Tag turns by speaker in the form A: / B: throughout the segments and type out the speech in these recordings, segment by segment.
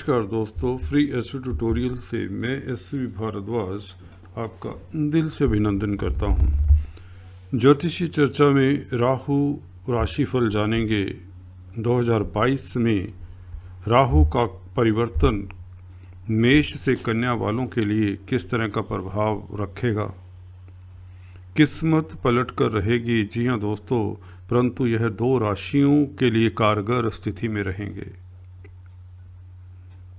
A: नमस्कार दोस्तों, free astro tutorial से मैं एस.वी. भारद्वाज आपका दिल से अभिनंदन करता हूं। ज्योतिषी चर्चा में राहु राशिफल जानेंगे। 2022 में राहु का परिवर्तन मेष से कन्या वालों के लिए किस तरह का प्रभाव रखेगा। किस्मत पलट कर रहेगी। जी हाँ दोस्तों, परंतु यह 2 राशियों के लिए कारगर स्थिति में रहेंगे।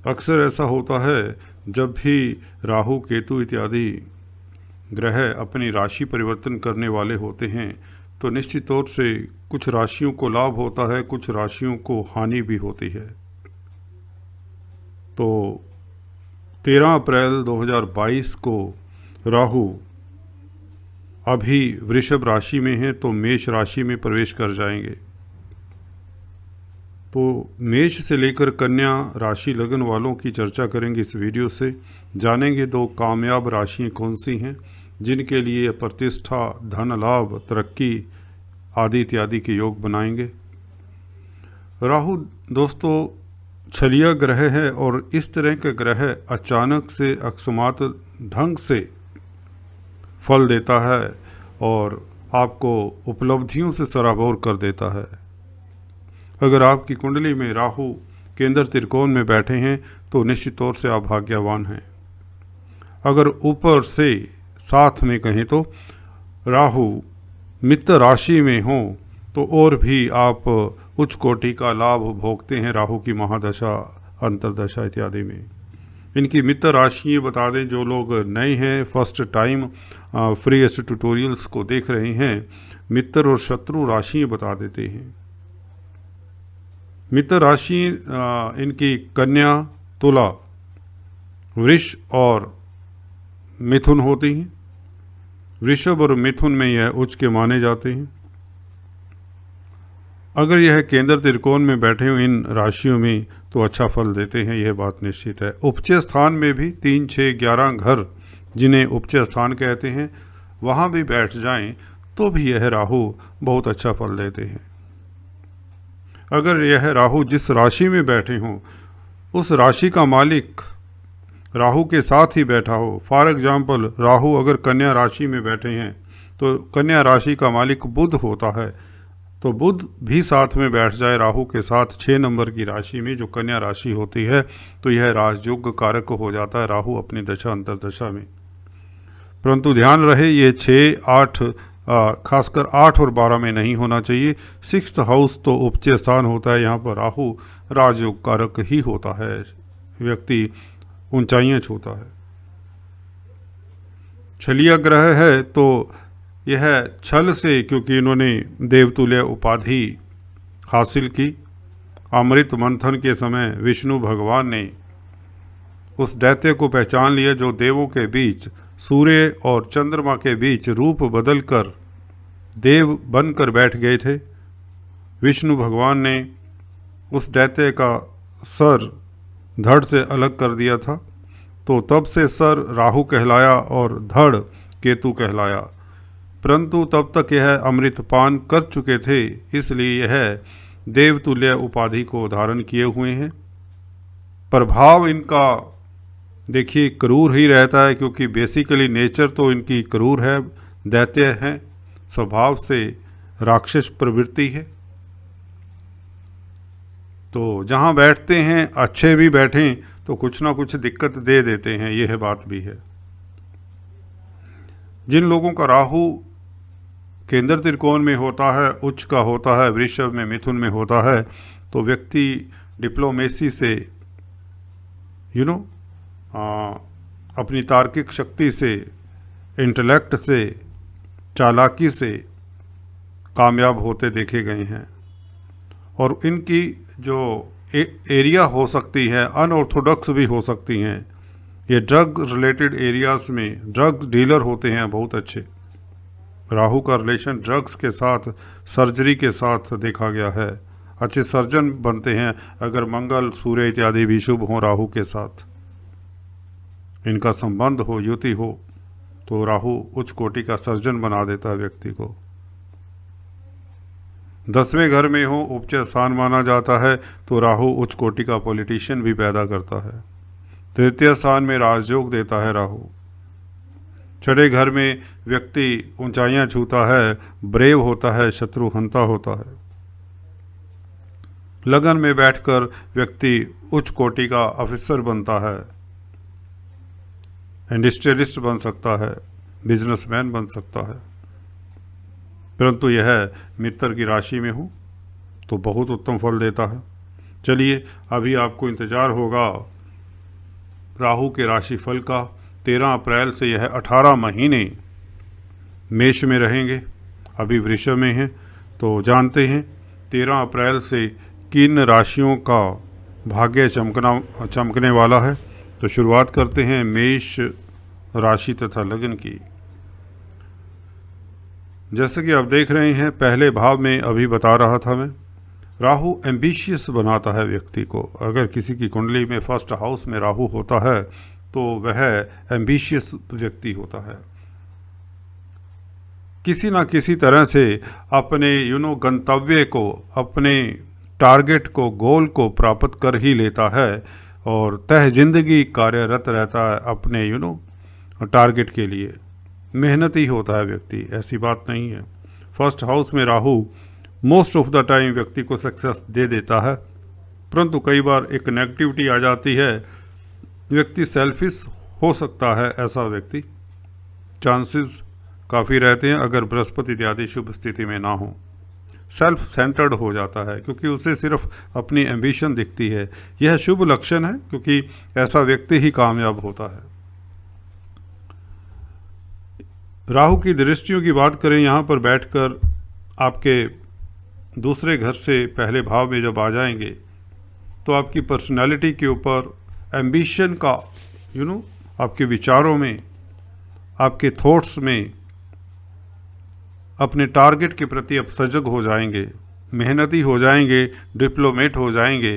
A: अक्सर ऐसा होता है जब भी राहु केतु इत्यादि ग्रह अपनी राशि परिवर्तन करने वाले होते हैं तो निश्चित तौर से कुछ राशियों को लाभ होता है, कुछ राशियों को हानि भी होती है। तो 13 अप्रैल 2022 को राहु अभी वृषभ राशि में है तो मेष राशि में प्रवेश कर जाएंगे। तो मेष से लेकर कन्या राशि लगन वालों की चर्चा करेंगे इस वीडियो से। जानेंगे 2 कामयाब राशियाँ कौन सी हैं जिनके लिए प्रतिष्ठा, धन लाभ, तरक्की आदि इत्यादि के योग बनाएंगे। राहु दोस्तों छलिया ग्रह है और इस तरह के ग्रह अचानक से अकस्मात ढंग से फल देता है और आपको उपलब्धियों से सराबोर कर देता है। अगर आपकी कुंडली में राहु केंद्र त्रिकोण में बैठे हैं तो निश्चित तौर से आप भाग्यवान हैं। अगर ऊपर से साथ में कहें तो राहु मित्र राशि में हो तो और भी आप उच्च कोटि का लाभ भोगते हैं राहु की महादशा, अंतर्दशा इत्यादि में। इनकी मित्र राशि बता दें, जो लोग नए हैं, first time free astro tutorials को देख रहे हैं, मित्र और शत्रु राशियाँ बता देते हैं। मित्र राशि इनकी कन्या, तुला, वृष और मिथुन होती हैं। वृषभ और मिथुन में यह उच्च के माने जाते हैं। अगर यह केंद्र त्रिकोण में बैठे हुए इन राशियों में तो अच्छा फल देते हैं, यह बात निश्चित है। उपचय स्थान में भी 3, 6, 11 घर जिन्हें उपचय स्थान कहते हैं वहाँ भी बैठ जाएं तो भी यह राहु बहुत अच्छा फल देते हैं। अगर यह राहु जिस राशि में बैठे हों उस राशि का मालिक राहु के साथ ही बैठा हो, फॉर एग्जाम्पल राहु अगर कन्या राशि में बैठे हैं तो कन्या राशि का मालिक बुध होता है, तो बुध भी साथ में बैठ जाए राहु के साथ 6 नंबर की राशि में जो कन्या राशि होती है तो यह राजयोग कारक हो जाता है राहु अपनी दशा अंतर्दशा में। परंतु ध्यान रहे ये 6, 8 खासकर 8 और 12 में नहीं होना चाहिए। 6th हाउस तो उपचय स्थान होता है, यहाँ पर राहु राजयोग कारक ही होता है, व्यक्ति ऊंचाइयाँ छूता है। छलिया ग्रह है तो यह छल से, क्योंकि इन्होंने देवतुल्य उपाधि हासिल की। अमृत मंथन के समय विष्णु भगवान ने उस दैत्य को पहचान लिया जो देवों के बीच, सूर्य और चंद्रमा के बीच रूप बदलकर देव बनकर बैठ गए थे। विष्णु भगवान ने उस दैत्य का सर धड़ से अलग कर दिया था, तो तब से सर राहु कहलाया और धड़ केतु कहलाया। परंतु तब तक यह अमृतपान कर चुके थे, इसलिए यह देवतुल्य उपाधि को धारण किए हुए हैं। प्रभाव इनका देखिए क्रूर ही रहता है, क्योंकि बेसिकली नेचर तो इनकी क्रूर है, दैत्य है, स्वभाव से राक्षस प्रवृत्ति है। तो जहाँ बैठते हैं अच्छे भी बैठें तो कुछ ना कुछ दिक्कत दे देते हैं, यह बात भी है। जिन लोगों का राहु केंद्र त्रिकोण में होता है, उच्च का होता है, वृषभ में, मिथुन में होता है, तो व्यक्ति डिप्लोमेसी से अपनी तार्किक शक्ति से, इंटेलेक्ट से, चालाकी से कामयाब होते देखे गए हैं। और इनकी जो एरिया हो सकती है अनऑर्थोडॉक्स भी हो सकती हैं। ये ड्रग रिलेटेड एरियाज़ में ड्रग्स डीलर होते हैं बहुत अच्छे। राहु का रिलेशन ड्रग्स के साथ, सर्जरी के साथ देखा गया है। अच्छे सर्जन बनते हैं अगर मंगल, सूर्य इत्यादि भी शुभ हों राहु के साथ, इनका संबंध हो, युति हो, तो राहु उच्च कोटि का सर्जन बना देता है व्यक्ति को। 10वें घर में हो उच्च स्थान माना जाता है, तो राहु उच्च कोटि का पॉलिटिशियन भी पैदा करता है। तृतीय स्थान में राजयोग देता है राहु। छठे घर में व्यक्ति ऊंचाइयां छूता है, ब्रेव होता है, शत्रुहंता होता है। लगन में बैठकर व्यक्ति उच्च कोटि का ऑफिसर बनता है, इंडस्ट्रियलिस्ट बन सकता है, बिजनेसमैन बन सकता है। परंतु यह मित्र की राशि में हो तो बहुत उत्तम फल देता है। चलिए, अभी आपको इंतज़ार होगा राहु के राशि फल का। 13 अप्रैल से यह 18 महीने मेष में रहेंगे। अभी वृषभ में हैं, तो जानते हैं 13 अप्रैल से किन राशियों का भाग्य चमकने वाला है। तो शुरुआत करते हैं मेष राशि तथा लगन की। जैसे कि आप देख रहे हैं, पहले भाव में अभी बता रहा था मैं, राहु एम्बिशियस बनाता है व्यक्ति को। अगर किसी की कुंडली में फर्स्ट हाउस में राहु होता है तो वह एम्बिशियस व्यक्ति होता है, किसी ना किसी तरह से अपने गंतव्य को, अपने टारगेट को, गोल को प्राप्त कर ही लेता है और तह जिंदगी कार्यरत रहता है अपने टारगेट के लिए। मेहनती होता है व्यक्ति, ऐसी बात नहीं है। फर्स्ट हाउस में Rahu most of the time व्यक्ति को सक्सेस दे देता है, परंतु कई बार एक नेगेटिविटी आ जाती है, व्यक्ति सेल्फिश हो सकता है। ऐसा व्यक्ति चांसेस काफ़ी रहते हैं अगर बृहस्पति इत्यादि शुभ स्थिति में ना हो। सेल्फ सेंटर्ड हो जाता है क्योंकि उसे सिर्फ अपनी एम्बिशन दिखती है। यह शुभ लक्षण है क्योंकि ऐसा व्यक्ति ही कामयाब होता है। राहु की दृष्टियों की बात करें, यहाँ पर बैठकर आपके दूसरे घर से पहले भाव में जब आ जाएंगे तो आपकी पर्सनालिटी के ऊपर, एम्बिशन का आपके विचारों में, आपके थॉट्स में, अपने टारगेट के प्रति आप सजग हो जाएंगे, मेहनती हो जाएंगे, डिप्लोमेट हो जाएंगे,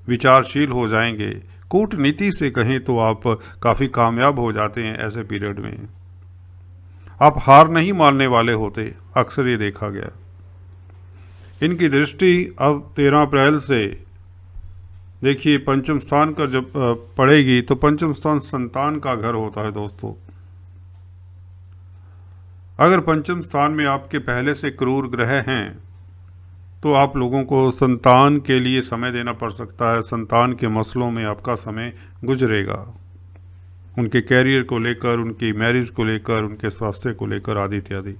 A: विचारशील हो जाएंगे। कूटनीति से कहें तो आप काफ़ी कामयाब हो जाते हैं। ऐसे पीरियड में आप हार नहीं मानने वाले होते, अक्सर ये देखा गया। इनकी दृष्टि अब 13 अप्रैल से देखिए पंचम स्थान का जब पड़ेगी तो पंचम स्थान संतान का घर होता है दोस्तों। अगर पंचम स्थान में आपके पहले से क्रूर ग्रह हैं तो आप लोगों को संतान के लिए समय देना पड़ सकता है। संतान के मसलों में आपका समय गुजरेगा, उनके कैरियर को लेकर, उनकी मैरिज को लेकर, उनके स्वास्थ्य को लेकर आदि इत्यादि।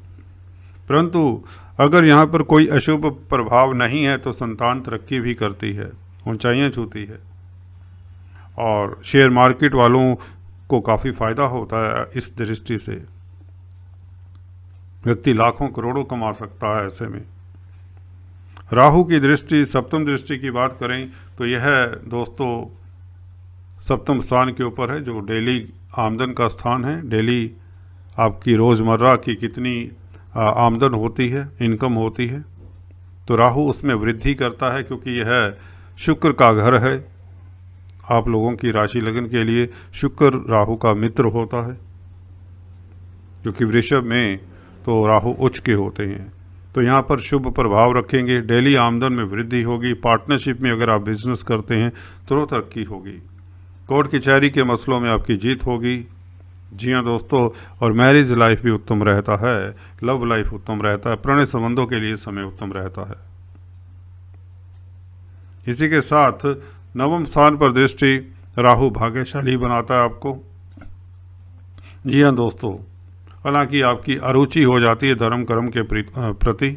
A: परंतु अगर यहाँ पर कोई अशुभ प्रभाव नहीं है तो संतान तरक्की भी करती है, ऊंचाइयाँ छूती है और शेयर मार्केट वालों को काफ़ी फ़ायदा होता है। इस दृष्टि से व्यक्ति लाखों करोड़ों कमा सकता है। ऐसे में राहु की दृष्टि, सप्तम दृष्टि की बात करें तो यह दोस्तों सप्तम स्थान के ऊपर है, जो डेली आमदन का स्थान है। डेली आपकी रोज़मर्रा की कितनी आमदन होती है, इनकम होती है, तो राहु उसमें वृद्धि करता है क्योंकि यह शुक्र का घर है। आप लोगों की राशि लगन के लिए शुक्र राहु का मित्र होता है, क्योंकि वृषभ में तो राहु उच्च के होते हैं। तो यहाँ पर शुभ प्रभाव रखेंगे, डेली आमदन में वृद्धि होगी। पार्टनरशिप में अगर आप बिजनेस करते हैं तो तरक्की होगी। कोर्ट कचहरी के मसलों में आपकी जीत होगी। जी हाँ दोस्तों, और मैरिज लाइफ भी उत्तम रहता है, लव लाइफ उत्तम रहता है, प्रणय संबंधों के लिए समय उत्तम रहता है। इसी के साथ नवम स्थान पर दृष्टि राहु भाग्यशाली बनाता है आपको। जी हाँ दोस्तों, हालांकि आपकी अरुचि हो जाती है धर्म कर्म के प्रति,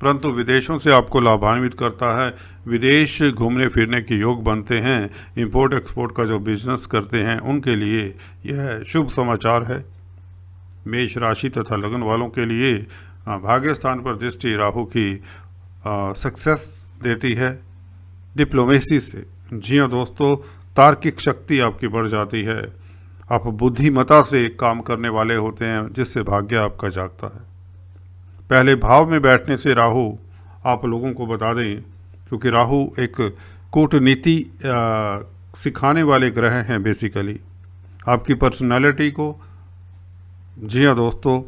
A: परंतु विदेशों से आपको लाभान्वित करता है। विदेश घूमने फिरने के योग बनते हैं। इंपोर्ट एक्सपोर्ट का जो बिजनेस करते हैं उनके लिए यह शुभ समाचार है। मेष राशि तथा लगन वालों के लिए भाग्य स्थान पर दृष्टि राहु की सक्सेस देती है डिप्लोमेसी से। जी हाँ दोस्तों, तार्किक शक्ति आपकी बढ़ जाती है। आप बुद्धिमता से काम करने वाले होते हैं, जिससे भाग्य आपका जागता है। पहले भाव में बैठने से राहु, आप लोगों को बता दें, क्योंकि राहु एक कूटनीति सिखाने वाले ग्रह हैं बेसिकली, आपकी पर्सनालिटी को, जी हाँ दोस्तों,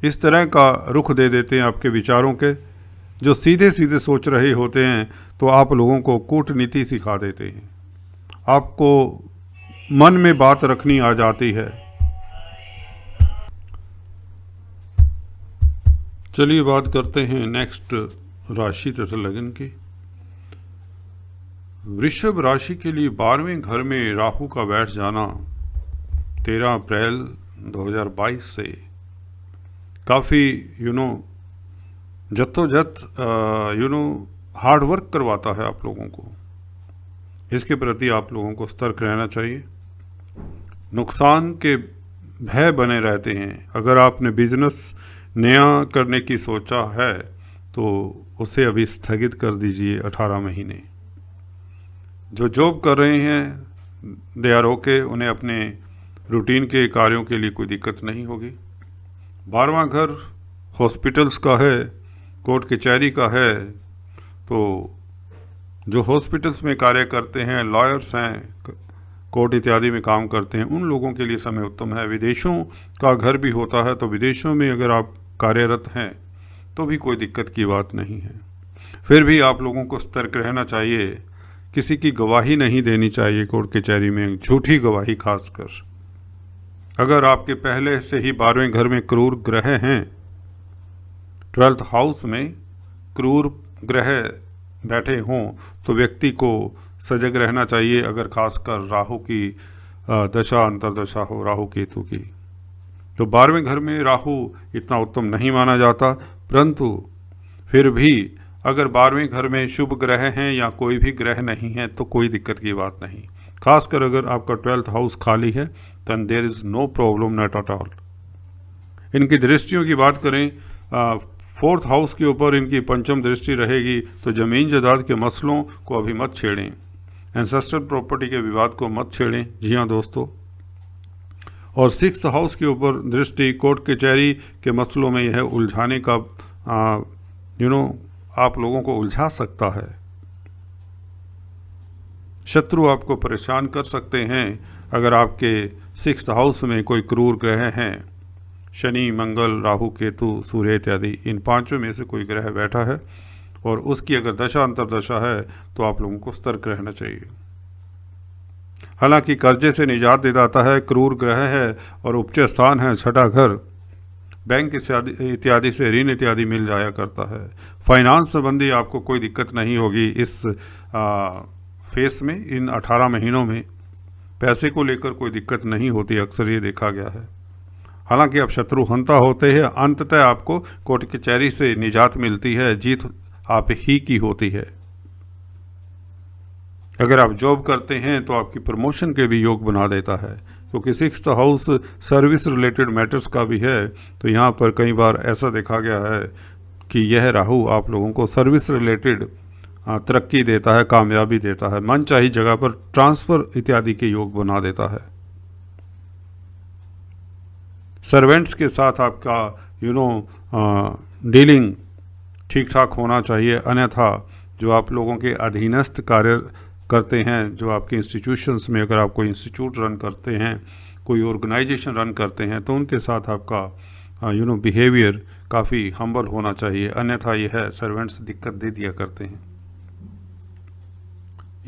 A: इस तरह का रुख दे देते हैं आपके विचारों के, जो सीधे सीधे सोच रहे होते हैं तो आप लोगों को कूटनीति सिखा देते हैं, आपको मन में बात रखनी आ जाती है। चलिए बात करते हैं नेक्स्ट राशि तथा लगन की। वृषभ राशि के लिए 12वें घर में राहु का बैठ जाना 13 अप्रैल 2022 से काफ़ी जद्दोजहद हार्ड वर्क करवाता है आप लोगों को। इसके प्रति आप लोगों को सतर्क रहना चाहिए। नुकसान के भय बने रहते हैं। अगर आपने बिजनेस नया करने की सोचा है तो उसे अभी स्थगित कर दीजिए 18 महीने। जो जॉब कर रहे हैं दे आर ओके, उन्हें अपने रूटीन के कार्यों के लिए कोई दिक्कत नहीं होगी। 12वां घर हॉस्पिटल्स का है, कोर्ट कचहरी का है, तो जो हॉस्पिटल्स में कार्य करते हैं, लॉयर्स हैं, कोर्ट इत्यादि में काम करते हैं, उन लोगों के लिए समय उत्तम है। विदेशों का घर भी होता है, तो विदेशों में अगर आप कार्यरत हैं तो भी कोई दिक्कत की बात नहीं है। फिर भी आप लोगों को सतर्क रहना चाहिए। किसी की गवाही नहीं देनी चाहिए कोर्ट कचहरी में, झूठी गवाही खासकर। अगर आपके पहले से ही 12वें घर में क्रूर ग्रह हैं, 12th हाउस में क्रूर ग्रह बैठे हों, तो व्यक्ति को सजग रहना चाहिए। अगर खासकर राहु की दशा अंतर्दशा हो, राहु केतु की, तो 12वें घर में राहु इतना उत्तम नहीं माना जाता, परंतु फिर भी अगर 12वें घर में शुभ ग्रह हैं या कोई भी ग्रह नहीं है तो कोई दिक्कत की बात नहीं। खासकर अगर आपका 12th हाउस खाली है then there is no problem not at all। इनकी दृष्टियों की बात करें, 4th हाउस के ऊपर इनकी पंचम दृष्टि रहेगी, तो ज़मीन जायदाद के मसलों को अभी मत छेड़ें, एंसेस्ट्रल प्रॉपर्टी के विवाद को मत छेड़ें। जी हाँ दोस्तों। और 6th हाउस के ऊपर दृष्टि कोर्ट कचहरी के मसलों में यह उलझाने का आप लोगों को उलझा सकता है। शत्रु आपको परेशान कर सकते हैं। अगर आपके 6th हाउस में कोई क्रूर ग्रह हैं, शनि, मंगल, राहु, केतु, सूर्य इत्यादि, इन पांचों में से कोई ग्रह बैठा है और उसकी अगर दशा अंतर्दशा है तो आप लोगों को सतर्क रहना चाहिए। हालांकि कर्जे से निजात दिलाता है, क्रूर ग्रह है और उपज स्थान है 6ठा घर, बैंक इत्यादि से ऋण इत्यादि मिल जाया करता है। फाइनेंस संबंधी आपको कोई दिक्कत नहीं होगी इस फेस में। इन 18 महीनों में पैसे को लेकर कोई दिक्कत नहीं होती, अक्सर ये देखा गया है। हालांकि आप शत्रु हंता होते हैं, अंततः आपको कोर्ट कचहरी से निजात मिलती है, जीत आप ही की होती है। अगर आप जॉब करते हैं तो आपकी प्रमोशन के भी योग बना देता है, क्योंकि 6th house service related matters का भी है। तो यहाँ पर कई बार ऐसा देखा गया है कि यह राहु आप लोगों को सर्विस रिलेटेड तरक्की देता है, कामयाबी देता है, मनचाही जगह पर ट्रांसफ़र इत्यादि के योग बना देता है। सर्वेंट्स के साथ आपका डीलिंग ठीक ठाक होना चाहिए, अन्यथा जो आप लोगों के अधीनस्थ कार्य करते हैं, जो आपके इंस्टीट्यूशंस में, अगर आप कोई इंस्टीट्यूट रन करते हैं, कोई ऑर्गेनाइजेशन रन करते हैं, तो उनके साथ आपका बिहेवियर काफ़ी हम्बल होना चाहिए, अन्यथा यह सर्वेंट्स दिक्कत दे दिया करते हैं,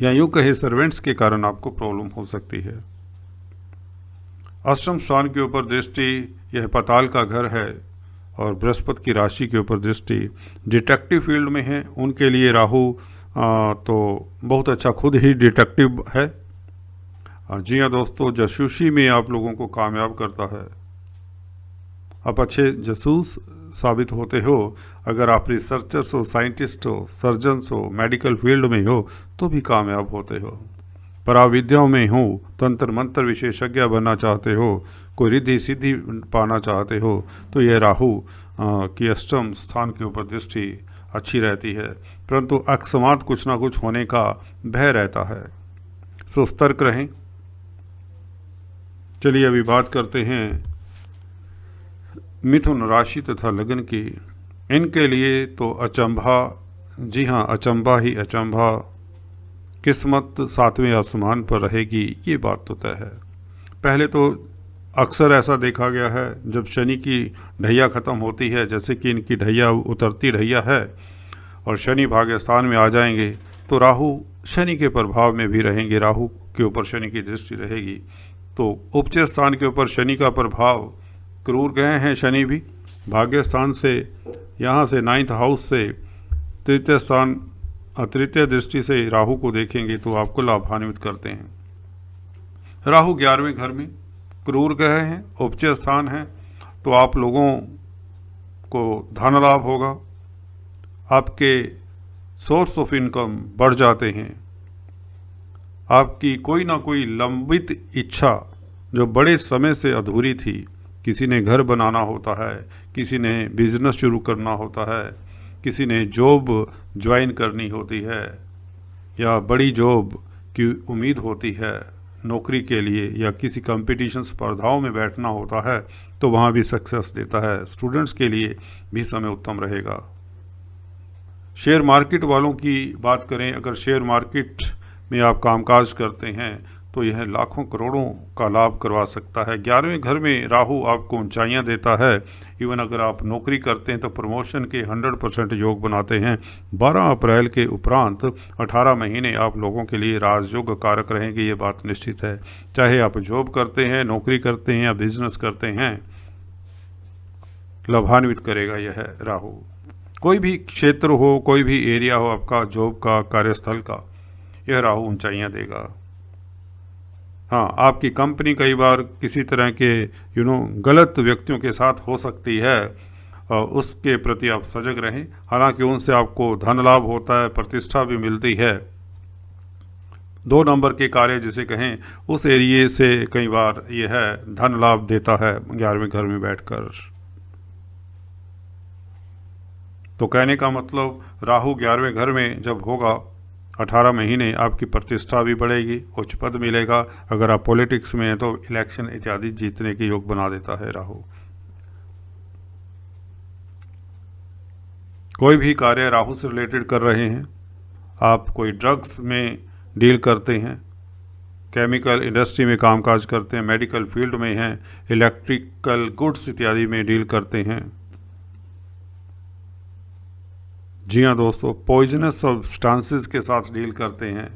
A: या यूँ कहे सर्वेंट्स के कारण आपको प्रॉब्लम हो सकती है। अष्टम स्थान के ऊपर दृष्टि, यह पाताल का घर है और बृहस्पति की राशि के ऊपर दृष्टि डिटेक्टिव फील्ड में है, उनके लिए राहु तो बहुत अच्छा, खुद ही डिटेक्टिव है। जी हाँ दोस्तों, जासूसी में आप लोगों को कामयाब करता है। आप अच्छे जासूस साबित होते हो। अगर आप रिसर्चर्स हो, साइंटिस्ट हो, सर्जन्स हो, मेडिकल फील्ड में हो तो भी कामयाब होते हो। पराविद्याओं में हो, तंत्र मंत्र विशेषज्ञ बनना चाहते हो, कोई रिद्धि सिद्धि पाना चाहते हो, तो यह राहु की अष्टम स्थान के ऊपर दृष्टि अच्छी रहती है, परंतु अकस्मात कुछ ना कुछ होने का भय रहता है, सो सतर्क रहें। चलिए अभी बात करते हैं मिथुन राशि तथा लगन की। इनके लिए तो अचंभा, जी हाँ अचंभा ही अचंभा, किस्मत 7वें आसमान पर रहेगी, ये बात तो तय है। पहले तो अक्सर ऐसा देखा गया है, जब शनि की ढैया ख़त्म होती है, जैसे कि इनकी ढैया उतरती ढैया है, और शनि भाग्यस्थान में आ जाएंगे तो राहु शनि के प्रभाव में भी रहेंगे, राहु के ऊपर शनि की दृष्टि रहेगी। तो उपचय स्थान के ऊपर शनि का प्रभाव, क्रूर ग्रह हैं शनि भी, भाग्य स्थान से यहाँ से 9th हाउस से तृतीय स्थान, तृतीय दृष्टि से राहु को देखेंगे तो आपको लाभान्वित करते हैं। राहु 11वें घर में क्रूर ग्रह हैं, उपचय स्थान है, तो आप लोगों को धन लाभ होगा, आपके सोर्स ऑफ इनकम बढ़ जाते हैं, आपकी कोई ना कोई लंबित इच्छा जो बड़े समय से अधूरी थी, किसी ने घर बनाना होता है, किसी ने बिजनेस शुरू करना होता है, किसी ने जॉब ज्वाइन करनी होती है या बड़ी जॉब की उम्मीद होती है नौकरी के लिए, या किसी कंपटीशन स्पर्धाओं में बैठना होता है तो वहाँ भी सक्सेस देता है। स्टूडेंट्स के लिए भी समय उत्तम रहेगा। शेयर मार्केट वालों की बात करें, अगर शेयर मार्केट में आप कामकाज करते हैं तो यह लाखों करोड़ों का लाभ करवा सकता है। 11वें घर में राहु आपको ऊंचाइयां देता है। इवन अगर आप नौकरी करते हैं तो प्रमोशन के 100% योग बनाते हैं। 12 अप्रैल के उपरांत 18 महीने आप लोगों के लिए राजयोग कारक रहेंगे, ये बात निश्चित है। चाहे आप जॉब करते हैं, नौकरी करते हैं या बिजनेस करते हैं, लाभान्वित करेगा यह राहु। कोई भी क्षेत्र हो, कोई भी एरिया हो आपका जॉब का, कार्यस्थल का, यह राहु ऊंचाइयां देगा। हाँ, आपकी कंपनी कई बार किसी तरह के गलत व्यक्तियों के साथ हो सकती है, और उसके प्रति आप सजग रहें। हालांकि उनसे आपको धन लाभ होता है, प्रतिष्ठा भी मिलती है। 2 नंबर के कार्य जिसे कहें, उस एरिए से कई बार यह धन लाभ देता है 11वें घर में बैठकर। तो कहने का मतलब, राहु 11वें घर में जब होगा 18 महीने, आपकी प्रतिष्ठा भी बढ़ेगी, उच्च पद मिलेगा। अगर आप पॉलिटिक्स में हैं तो इलेक्शन इत्यादि जीतने के योग बना देता है राहु। कोई भी कार्य राहु से रिलेटेड कर रहे हैं, आप कोई ड्रग्स में डील करते हैं, केमिकल इंडस्ट्री में कामकाज करते हैं, मेडिकल फील्ड में हैं, इलेक्ट्रिकल गुड्स इत्यादि में डील करते हैं, जी हाँ दोस्तों, पॉइजनस सब्सटेंसेस के साथ डील करते हैं,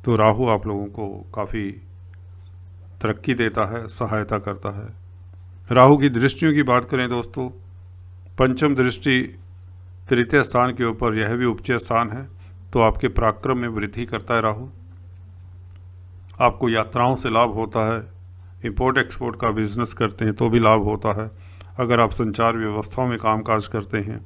A: तो राहु आप लोगों को काफ़ी तरक्की देता है, सहायता करता है। राहु की दृष्टियों की बात करें दोस्तों, पंचम दृष्टि तृतीय स्थान के ऊपर, यह भी उपचय स्थान है, तो आपके पराक्रम में वृद्धि करता है राहु। आपको यात्राओं से लाभ होता है, इंपोर्ट एक्सपोर्ट का बिजनेस करते हैं तो भी लाभ होता है। अगर आप संचार व्यवस्थाओं में कामकाज करते हैं,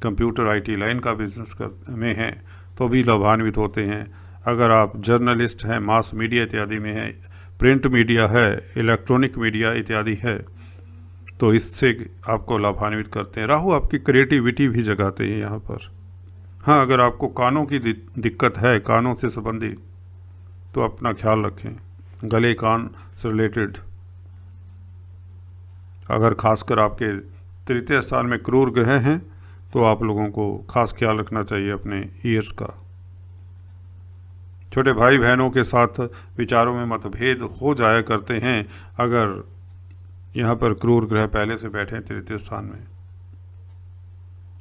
A: कंप्यूटर IT लाइन का बिजनेस में हैं तो भी लाभान्वित होते हैं। अगर आप जर्नलिस्ट हैं, मास मीडिया इत्यादि में हैं, प्रिंट मीडिया है, इलेक्ट्रॉनिक मीडिया इत्यादि है, तो इससे आपको लाभान्वित करते हैं। राहु आपकी क्रिएटिविटी भी जगाते हैं यहाँ पर। हाँ, अगर आपको कानों की दिक्कत है, कानों से संबंधित, तो अपना ख्याल रखें, गले कान से रिलेटेड। अगर खासकर आपके तृतीय स्थान में क्रूर ग्रह हैं तो आप लोगों को खास ख्याल रखना चाहिए अपने ईयर्स का। छोटे भाई बहनों के साथ विचारों में मतभेद हो जाया करते हैं अगर यहाँ पर क्रूर ग्रह पहले से बैठे तृतीय स्थान में।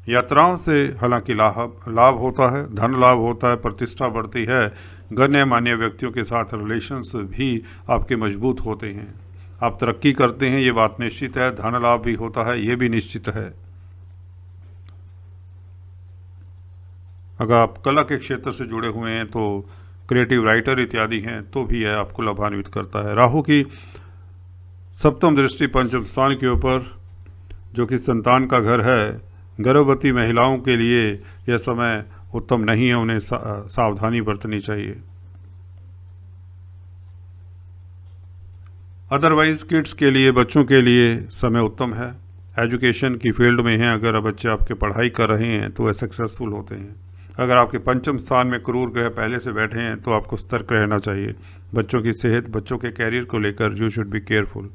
A: यात्राओं से हालांकि लाभ होता है, धन लाभ होता है, प्रतिष्ठा बढ़ती है, गण्यमान्य व्यक्तियों के साथ रिलेशंस भी आपके मजबूत होते हैं, आप तरक्की करते हैं, ये बात निश्चित है। धन लाभ भी होता है, ये भी निश्चित है। अगर आप कला के क्षेत्र से जुड़े हुए हैं तो क्रिएटिव राइटर इत्यादि हैं तो भी यह आपको लाभान्वित करता है। राहु की सप्तम दृष्टि पंचम स्थान के ऊपर, जो कि संतान का घर है, गर्भवती महिलाओं के लिए यह समय उत्तम नहीं है, उन्हें सावधानी बरतनी चाहिए। अदरवाइज किड्स के लिए, बच्चों के लिए समय उत्तम है। एजुकेशन की फील्ड में हैं, अगर बच्चे आपके पढ़ाई कर रहे हैं तो वह सक्सेसफुल होते हैं। अगर आपके पंचम स्थान में क्रूर ग्रह पहले से बैठे हैं तो आपको सतर्क रहना चाहिए। बच्चों की सेहत, बच्चों के कैरियर को लेकर you should be careful.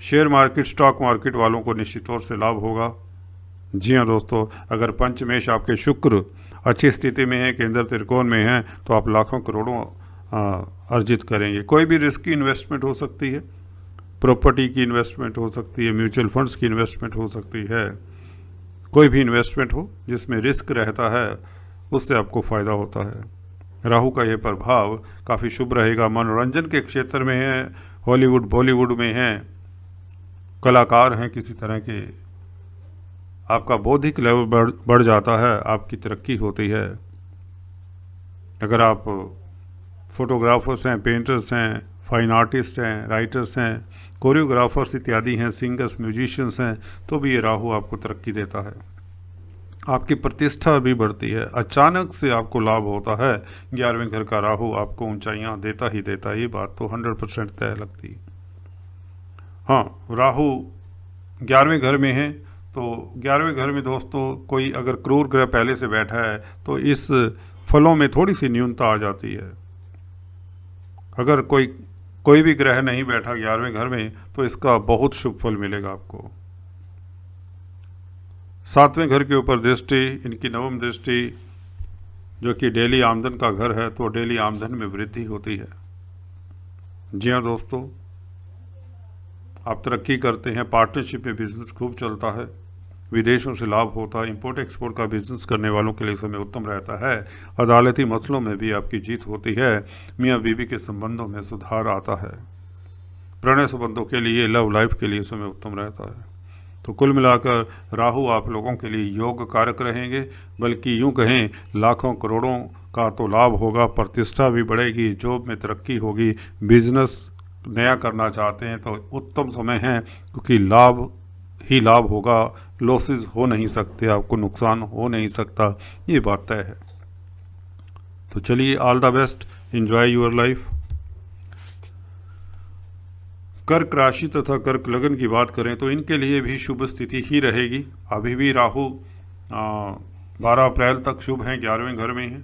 A: Share market, stock market वालों को निश्चित तौर से लाभ होगा। जी हाँ दोस्तों, अगर पंचमेश आपके शुक्र अच्छी स्थिति में है, केंद्र त्रिकोण में है, तो आप लाखों करोड़ों अर्जित करेंगे। कोई भी रिस्की इन्वेस्टमेंट हो सकती है, प्रॉपर्टी की इन्वेस्टमेंट हो सकती है, म्यूचुअल फंड्स की इन्वेस्टमेंट हो सकती है, कोई भी इन्वेस्टमेंट हो जिसमें रिस्क रहता है उससे आपको फ़ायदा होता है। राहु का यह प्रभाव काफ़ी शुभ रहेगा। मनोरंजन के क्षेत्र में है, हॉलीवुड बॉलीवुड में हैं, कलाकार हैं किसी तरह के, आपका बौद्धिक लेवल बढ़ जाता है, आपकी तरक्की होती है। अगर आप फोटोग्राफर्स हैं, पेंटर्स हैं, फाइन आर्टिस्ट हैं, राइटर्स हैं, कोरियोग्राफर्स इत्यादि हैं, सिंगर्स, म्यूजिशियंस हैं, तो भी ये राहु आपको तरक्की देता है। आपकी प्रतिष्ठा भी बढ़ती है, अचानक से आपको लाभ होता है। 11वें घर का राहु आपको ऊंचाइयां देता ही देता है, ये बात तो 100% तय लगती है। हाँ, राहु 11वें घर में है तो 11वें घर में दोस्तों कोई अगर क्रूर ग्रह पहले से बैठा है तो इस फलों में थोड़ी सी न्यूनता आ जाती है। अगर कोई भी ग्रह नहीं बैठा 11वें घर में तो इसका बहुत शुभ फल मिलेगा आपको। 7वें घर के ऊपर दृष्टि, इनकी नवम दृष्टि जो कि डेली आमदन का घर है, तो डेली आमदन में वृद्धि होती है। जी हाँ दोस्तों, आप तरक्की करते हैं, पार्टनरशिप में बिजनेस खूब चलता है, विदेशों से लाभ होता है, इंपोर्ट एक्सपोर्ट का बिजनेस करने वालों के लिए समय उत्तम रहता है। अदालती मसलों में भी आपकी जीत होती है। मियाँ बीवी के संबंधों में सुधार आता है। प्रणय संबंधों के लिए, लव लाइफ के लिए समय उत्तम रहता है। तो कुल मिलाकर राहु आप लोगों के लिए योग कारक रहेंगे, बल्कि यूं कहें लाखों करोड़ों का तो लाभ होगा, प्रतिष्ठा भी बढ़ेगी, जॉब में तरक्की होगी, बिजनेस नया करना चाहते हैं तो उत्तम समय है, क्योंकि लाभ ही लाभ होगा, लॉसेस हो नहीं सकते, आपको नुकसान हो नहीं सकता, ये बात तय है। तो चलिए, all the best, enjoy your life. कर्क राशि तथा कर्क लगन की बात करें तो इनके लिए भी शुभ स्थिति ही रहेगी। अभी भी राहु 12 अप्रैल तक शुभ हैं, 11वें घर में हैं,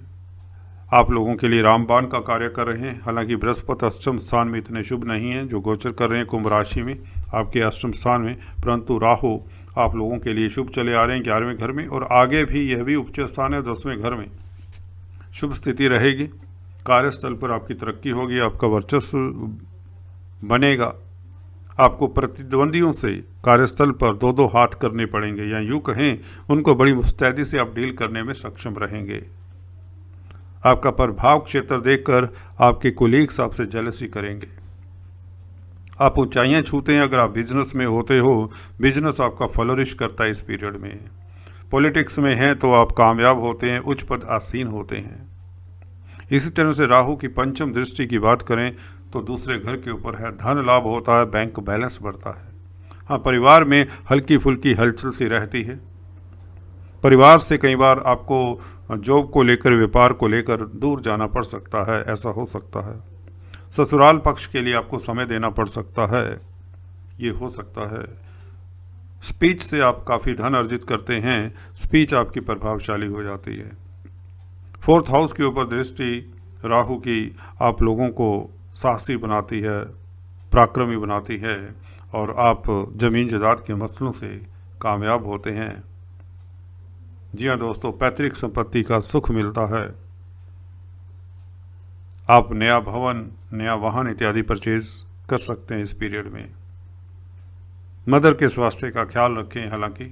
A: आप लोगों के लिए रामबाण का कार्य कर रहे हैं। हालांकि बृहस्पति अष्टम स्थान में इतने शुभ नहीं हैं जो गोचर कर रहे हैं कुंभ राशि में, आपके अष्टम स्थान में, परंतु राहु आप लोगों के लिए शुभ चले आ रहे हैं 11वें घर में, और आगे भी यह भी उच्च स्थान है 10वें घर में शुभ स्थिति रहेगी। कार्यस्थल पर आपकी तरक्की होगी, आपका वर्चस्व बनेगा। आपको प्रतिद्वंदियों से कार्यस्थल पर दो दो हाथ करने पड़ेंगे, या यूँ कहें उनको बड़ी मुस्तैदी से आप डील करने में सक्षम रहेंगे। आपका प्रभाव क्षेत्र देखकर आपके कोलीग्स आपसे जेलसी करेंगे। आप ऊंचाइयां छूते हैं अगर आप बिजनेस में होते हो, बिजनेस आपका फ्लोरिश करता है इस पीरियड में। पॉलिटिक्स में हैं तो आप कामयाब होते हैं, उच्च पद आसीन होते हैं। इसी तरह से राहु की पंचम दृष्टि की बात करें तो दूसरे घर के ऊपर है, धन लाभ होता है, बैंक बैलेंस बढ़ता है। हाँ, परिवार में हल्की फुल्की हलचल सी रहती है। परिवार से कई बार आपको जॉब को लेकर, व्यापार को लेकर दूर जाना पड़ सकता है, ऐसा हो सकता है। ससुराल पक्ष के लिए आपको समय देना पड़ सकता है, ये हो सकता है। स्पीच से आप काफ़ी धन अर्जित करते हैं, स्पीच आपकी प्रभावशाली हो जाती है। 4th हाउस के ऊपर दृष्टि राहु की आप लोगों को साहसी बनाती है, पराक्रमी बनाती है, और आप जमीन जायदाद के मसलों से कामयाब होते हैं। जी हाँ दोस्तों, पैतृक संपत्ति का सुख मिलता है। आप नया भवन, नया वाहन इत्यादि परचेज कर सकते हैं इस पीरियड में। मदर के स्वास्थ्य का ख्याल रखें, हालांकि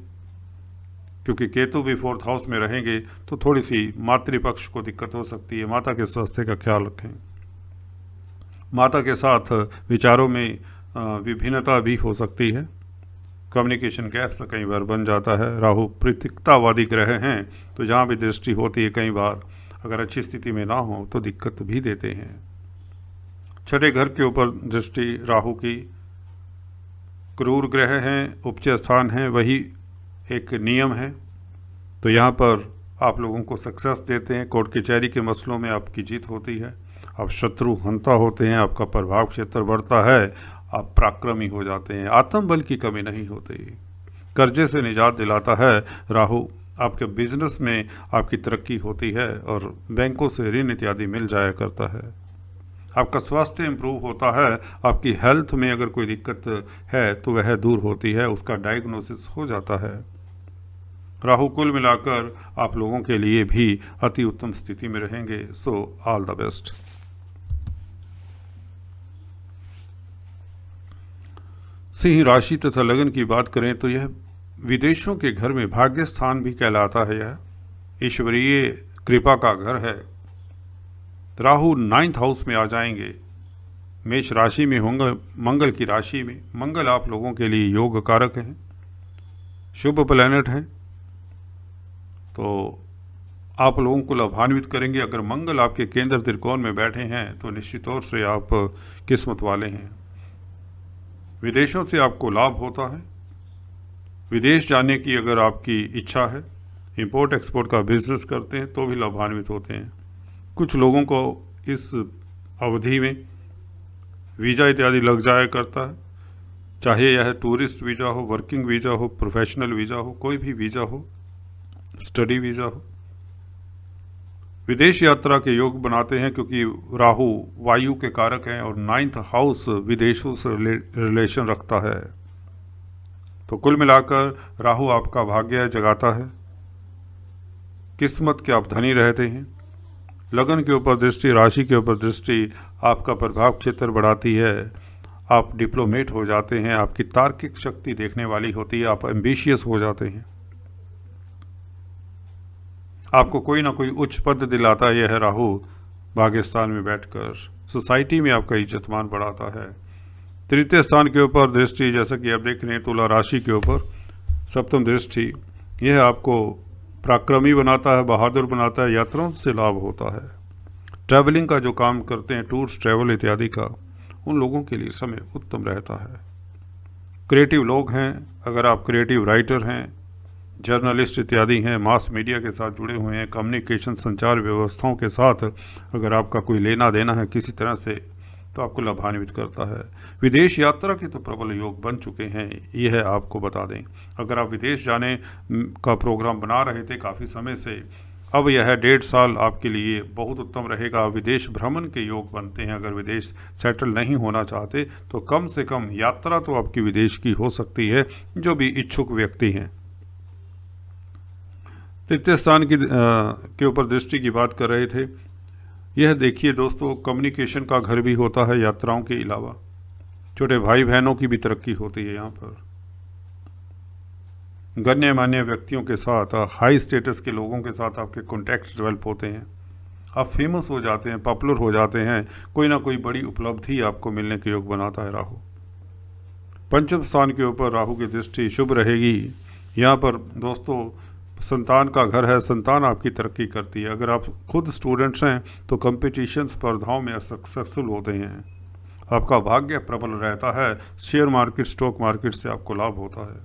A: क्योंकि केतु भी 4th हाउस में रहेंगे तो थोड़ी सी मातृपक्ष को दिक्कत हो सकती है, माता के स्वास्थ्य का ख्याल रखें। माता के साथ विचारों में विभिन्नता भी हो सकती है, कम्युनिकेशन गैप्स कई बार बन जाता है। राहु प्रतीकतावादी ग्रह हैं तो जहाँ भी दृष्टि होती है कई बार अगर अच्छी स्थिति में ना हो तो दिक्कत भी देते हैं। 6ठे घर के ऊपर दृष्टि राहु की, क्रूर ग्रह हैं, उपज स्थान है, वही एक नियम है, तो यहाँ पर आप लोगों को सक्सेस देते हैं। कोर्ट कचहरी के मसलों में आपकी जीत होती है, आप शत्रु हंता होते हैं, आपका प्रभाव क्षेत्र बढ़ता है, आप पराक्रमी हो जाते हैं, आत्मबल की कमी नहीं होती। कर्जे से निजात दिलाता है राहु, आपके बिजनेस में आपकी तरक्की होती है और बैंकों से ऋण इत्यादि मिल जाया करता है। आपका स्वास्थ्य इम्प्रूव होता है, आपकी हेल्थ में अगर कोई दिक्कत है तो वह दूर होती है, उसका डायग्नोसिस हो जाता है। राहु कुल मिलाकर आप लोगों के लिए भी अति उत्तम स्थिति में रहेंगे। So all the best. Singh राशि तथा लगन की बात करें तो यह विदेशों के घर में भाग्य स्थान भी कहलाता है। यह ईश्वरीय कृपा का घर है। राहु 9th हाउस में आ जाएंगे, मेष राशि में होंगे, मंगल की राशि में। मंगल आप लोगों के लिए योग कारक हैं, शुभ प्लैनेट हैं, तो आप लोगों को लाभान्वित करेंगे। अगर मंगल आपके केंद्र त्रिकोण में बैठे हैं तो निश्चित तौर से आप किस्मत वाले हैं। विदेशों से आपको लाभ होता है। विदेश जाने की अगर आपकी इच्छा है, इंपोर्ट एक्सपोर्ट का बिजनेस करते हैं तो भी लाभान्वित होते हैं। कुछ लोगों को इस अवधि में वीज़ा इत्यादि लग जाया करता है, चाहे यह टूरिस्ट वीज़ा हो, वर्किंग वीज़ा हो, प्रोफेशनल वीज़ा हो, कोई भी वीज़ा हो, स्टडी वीज़ा हो। विदेश यात्रा के योग बनाते हैं क्योंकि राहु वायु के कारक हैं और 9th हाउस विदेशों से रिलेशन रखता है। तो कुल मिलाकर राहु आपका भाग्य जगाता है, किस्मत के आप धनी रहते हैं। लगन के ऊपर दृष्टि, राशि के ऊपर दृष्टि आपका प्रभाव क्षेत्र बढ़ाती है। आप डिप्लोमेट हो जाते हैं, आपकी तार्किक शक्ति देखने वाली होती है, आप एम्बिशियस हो जाते हैं, आपको कोई ना कोई उच्च पद दिलाता है। यह राहु भाग्यस्थान में बैठकर सोसाइटी में आपका इज्जतमान बढ़ाता है। तृतीय स्थान के ऊपर दृष्टि, जैसा कि आप देख रहे हैं, तुला राशि के ऊपर सप्तम दृष्टि, यह आपको पराक्रमी बनाता है, बहादुर बनाता है, यात्राओं से लाभ होता है। ट्रैवलिंग का जो काम करते हैं, टूर्स ट्रैवल इत्यादि का, उन लोगों के लिए समय उत्तम रहता है। क्रिएटिव लोग हैं, अगर आप क्रिएटिव राइटर हैं, जर्नलिस्ट इत्यादि हैं, मास मीडिया के साथ जुड़े हुए हैं, कम्युनिकेशन संचार व्यवस्थाओं के साथ अगर आपका कोई लेना देना है किसी तरह से, तो आपको लाभान्वित करता है। विदेश यात्रा के तो प्रबल योग बन चुके हैं, यह आपको बता दें। अगर आप विदेश जाने का प्रोग्राम बना रहे थे काफ़ी समय से, अब यह 1.5 साल आपके लिए बहुत उत्तम रहेगा। विदेश भ्रमण के योग बनते हैं। अगर विदेश सेटल नहीं होना चाहते तो कम से कम यात्रा तो आपकी विदेश की हो सकती है, जो भी इच्छुक व्यक्ति हैं। तृतीय स्थान के ऊपर दृष्टि की बात कर रहे थे। यह देखिए दोस्तों, कम्युनिकेशन का घर भी होता है यात्राओं के अलावा। छोटे भाई बहनों की भी तरक्की होती है यहाँ पर। गण्यमान्य व्यक्तियों के साथ, हाई स्टेटस के लोगों के साथ आपके कॉन्टैक्ट्स डेवलप होते हैं, आप फेमस हो जाते हैं, पॉपुलर हो जाते हैं, कोई ना कोई बड़ी उपलब्धि आपको मिलने के योग बनाता है राहु। पंचम स्थान के ऊपर राहु की दृष्टि शुभ रहेगी। यहाँ पर दोस्तों संतान का घर है, संतान आपकी तरक्की करती है। अगर आप खुद स्टूडेंट्स हैं तो कंपटीशन स्पर्धाओं में सक्सेसफुल होते हैं, आपका भाग्य प्रबल रहता है। शेयर मार्केट, स्टॉक मार्केट से आपको लाभ होता है,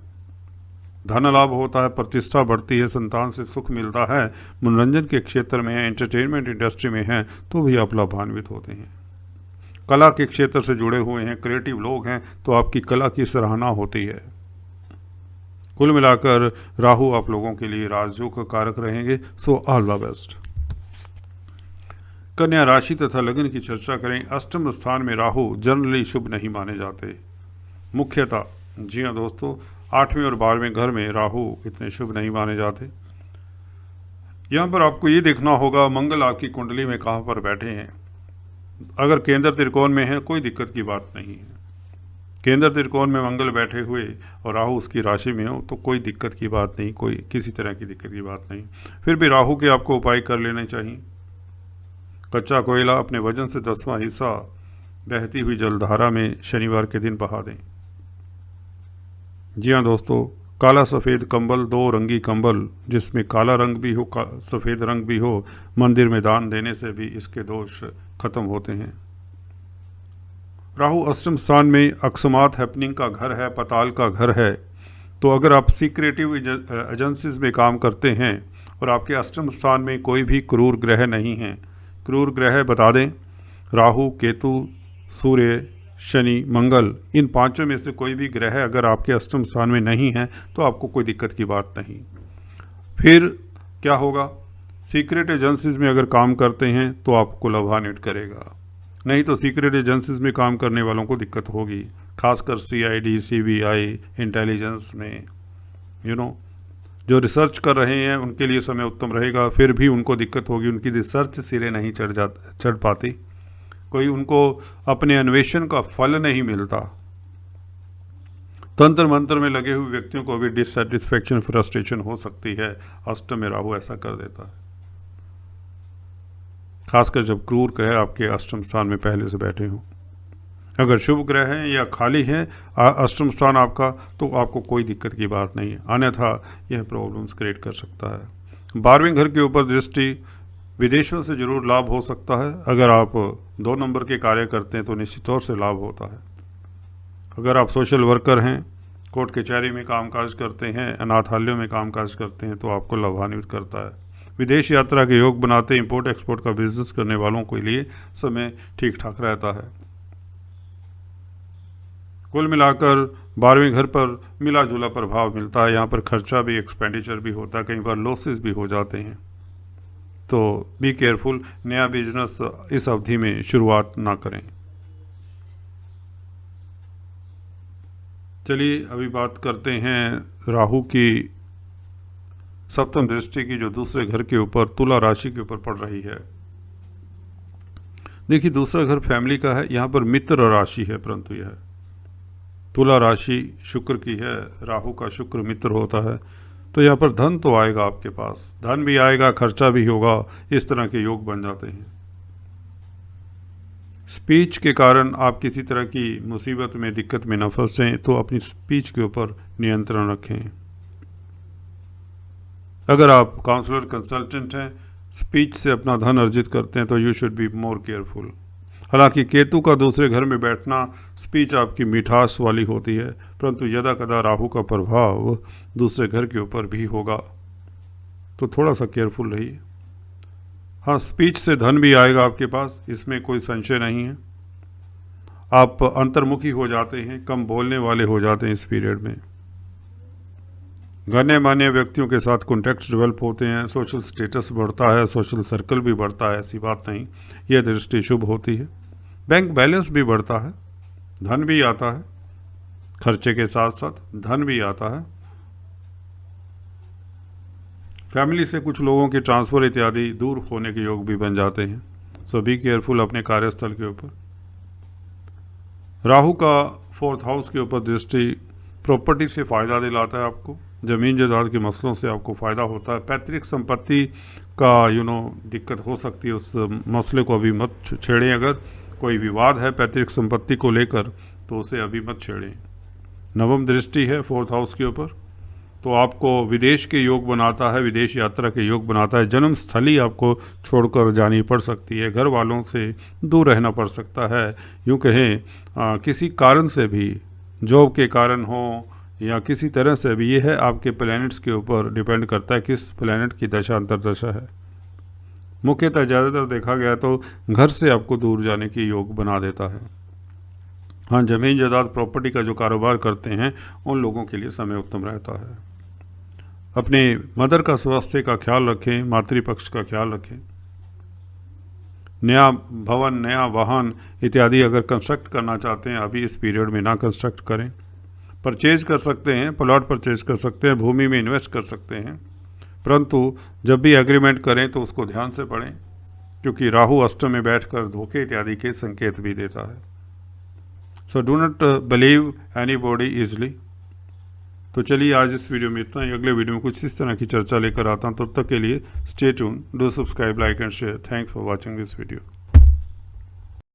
A: धन लाभ होता है, प्रतिष्ठा बढ़ती है, संतान से सुख मिलता है। मनोरंजन के क्षेत्र में है, एंटरटेनमेंट इंडस्ट्री में है तो भी आप लाभान्वित होते हैं। कला के क्षेत्र से जुड़े हुए हैं, क्रिएटिव लोग हैं तो आपकी कला की सराहना होती है। कुल मिलाकर राहु आप लोगों के लिए राजयोग का कारक रहेंगे। So all the best. कन्या राशि तथा लगन की चर्चा करें। अष्टम स्थान में राहु जनरली शुभ नहीं माने जाते मुख्यतः। जी हाँ दोस्तों, 8वें और 12वें घर में राहु इतने शुभ नहीं माने जाते। यहाँ पर आपको ये देखना होगा मंगल आपकी कुंडली में कहाँ पर बैठे हैं। अगर केंद्र त्रिकोण में है कोई दिक्कत की बात नहीं है। केंद्र त्रिकोण में मंगल बैठे हुए और राहु उसकी राशि में हो तो कोई दिक्कत की बात नहीं, कोई किसी तरह की दिक्कत की बात नहीं। फिर भी राहु के आपको उपाय कर लेने चाहिए। कच्चा कोयला अपने वजन से 10वां हिस्सा बहती हुई जलधारा में शनिवार के दिन बहा दें। जी हाँ दोस्तों, काला सफ़ेद कंबल, 2 रंगी कंबल जिसमें काला रंग भी हो, सफ़ेद रंग भी हो, मंदिर में दान देने से भी इसके दोष खत्म होते हैं। राहु अष्टम स्थान में अकस्मात हैपनिंग का घर है, पताल का घर है। तो अगर आप सीक्रेटिव एजेंसीज में काम करते हैं और आपके अष्टम स्थान में कोई भी क्रूर ग्रह नहीं है, क्रूर ग्रह बता दें राहु, केतु, सूर्य, शनि, मंगल, इन पांचों में से कोई भी ग्रह अगर आपके अष्टम स्थान में नहीं है तो आपको कोई दिक्कत की बात नहीं। फिर क्या होगा, सीक्रेट एजेंसीज में अगर काम करते हैं तो आपको लाभान्वित करेगा, नहीं तो सीक्रेट एजेंसीज में काम करने वालों को दिक्कत होगी, खासकर CID, CBI, इंटेलिजेंस में जो रिसर्च कर रहे हैं उनके लिए समय उत्तम रहेगा। फिर भी उनको दिक्कत होगी, उनकी रिसर्च सिरे नहीं चढ़ पाती, कोई उनको अपने अन्वेषण का फल नहीं मिलता। तंत्र मंत्र में लगे हुए व्यक्तियों को भी डिससेटिस्फेक्शन, फ्रस्ट्रेशन हो सकती है। अष्टम में राहु ऐसा कर देता है, खासकर जब क्रूर ग्रह आपके अष्टम स्थान में पहले से बैठे हों। अगर शुभ ग्रह हैं या खाली है अष्टम स्थान आपका, तो आपको कोई दिक्कत की बात नहीं है, अन्यथा यह प्रॉब्लम्स क्रिएट कर सकता है। 12वें घर के ऊपर दृष्टि, विदेशों से जरूर लाभ हो सकता है। अगर आप 2 नंबर के कार्य करते हैं तो निश्चित तौर से लाभ होता है। अगर आप सोशल वर्कर हैं, कोर्ट कचहरी में कामकाज करते हैं, अनाथालयों में कामकाज करते हैं, तो आपको लाभान्वित करता है। विदेश यात्रा के योग बनाते, इंपोर्ट एक्सपोर्ट का बिजनेस करने वालों के लिए समय ठीक ठाक रहता है। कुल मिलाकर 12वें घर पर मिला जुला प्रभाव मिलता है। यहाँ पर खर्चा भी, एक्सपेंडिचर भी होता है, कई बार लॉसेस भी हो जाते हैं, तो बी केयरफुल। नया बिजनेस इस अवधि में शुरुआत ना करें। चलिए अभी बात करते हैं राहु की सप्तम दृष्टि की, जो दूसरे घर के ऊपर तुला राशि के ऊपर पड़ रही है। देखिए, दूसरा घर फैमिली का है, यहाँ पर मित्र राशि है, परंतु यह तुला राशि शुक्र की है, राहु का शुक्र मित्र होता है, तो यहाँ पर धन तो आएगा आपके पास, धन भी आएगा, खर्चा भी होगा, इस तरह के योग बन जाते हैं। स्पीच के कारण आप किसी तरह की मुसीबत में, दिक्कत में न फंसें, तो अपनी स्पीच के ऊपर नियंत्रण रखें। अगर आप काउंसलर, कंसल्टेंट हैं, स्पीच से अपना धन अर्जित करते हैं, तो you should be more careful. हालांकि केतु का दूसरे घर में बैठना, स्पीच आपकी मिठास वाली होती है, परंतु यदा कदा राहु का प्रभाव दूसरे घर के ऊपर भी होगा, तो थोड़ा सा केयरफुल रहिए। हाँ, स्पीच से धन भी आएगा आपके पास, इसमें कोई संशय नहीं है। आप अंतर्मुखी हो जाते हैं, कम बोलने वाले हो जाते हैं इस पीरियड में। गण्य मान्य व्यक्तियों के साथ कॉन्टैक्ट डेवलप होते हैं, सोशल स्टेटस बढ़ता है, सोशल सर्कल भी बढ़ता है, ऐसी बात नहीं, यह दृष्टि शुभ होती है। बैंक बैलेंस भी बढ़ता है, धन भी आता है, खर्चे के साथ साथ धन भी आता है। फैमिली से कुछ लोगों के ट्रांसफ़र इत्यादि दूर होने के योग भी बन जाते हैं, सो बी केयरफुल अपने कार्यस्थल के ऊपर। राहु का 4th हाउस के ऊपर दृष्टि प्रॉपर्टी से फ़ायदा दिलाता है आपको, ज़मीन जायदाद के मसलों से आपको फ़ायदा होता है। पैतृक संपत्ति का दिक्कत हो सकती है, उस मसले को अभी मत छेड़ें। अगर कोई विवाद है पैतृक संपत्ति को लेकर, तो उसे अभी मत छेड़ें। नवम दृष्टि है 4th हाउस के ऊपर, तो आपको विदेश के योग बनाता है, विदेश यात्रा के योग बनाता है। जन्म स्थली आपको छोड़कर जानी पड़ सकती है, घर वालों से दूर रहना पड़ सकता है। यूँ कहें किसी कारण से भी, जॉब के कारण हो या किसी तरह से भी, ये है आपके प्लैनेट्स के ऊपर डिपेंड करता है किस प्लैनेट की दशा अंतर्दशा है। मुख्यतः ज़्यादातर देखा गया तो घर से आपको दूर जाने की योग बना देता है। हाँ, ज़मीन जायदाद प्रॉपर्टी का जो कारोबार करते हैं, उन लोगों के लिए समय उत्तम रहता है। अपने मदर का स्वास्थ्य का ख्याल रखें, मातृपक्ष का ख्याल रखें। नया भवन, नया वाहन इत्यादि अगर कंस्ट्रक्ट करना चाहते हैं, अभी इस पीरियड में ना कंस्ट्रक्ट करें। परचेज कर सकते हैं, प्लॉट परचेज कर सकते हैं, भूमि में इन्वेस्ट कर सकते हैं, परंतु जब भी एग्रीमेंट करें तो उसको ध्यान से पढ़ें, क्योंकि राहु अष्टम में बैठकर धोखे इत्यादि के संकेत भी देता है। So do not believe anybody easily. तो चलिए आज इस वीडियो में इतना ही। अगले वीडियो में कुछ इस तरह की चर्चा लेकर आता हूँ। तब तक के लिए stay tune, do subscribe, like and share. Thanks for watching this video.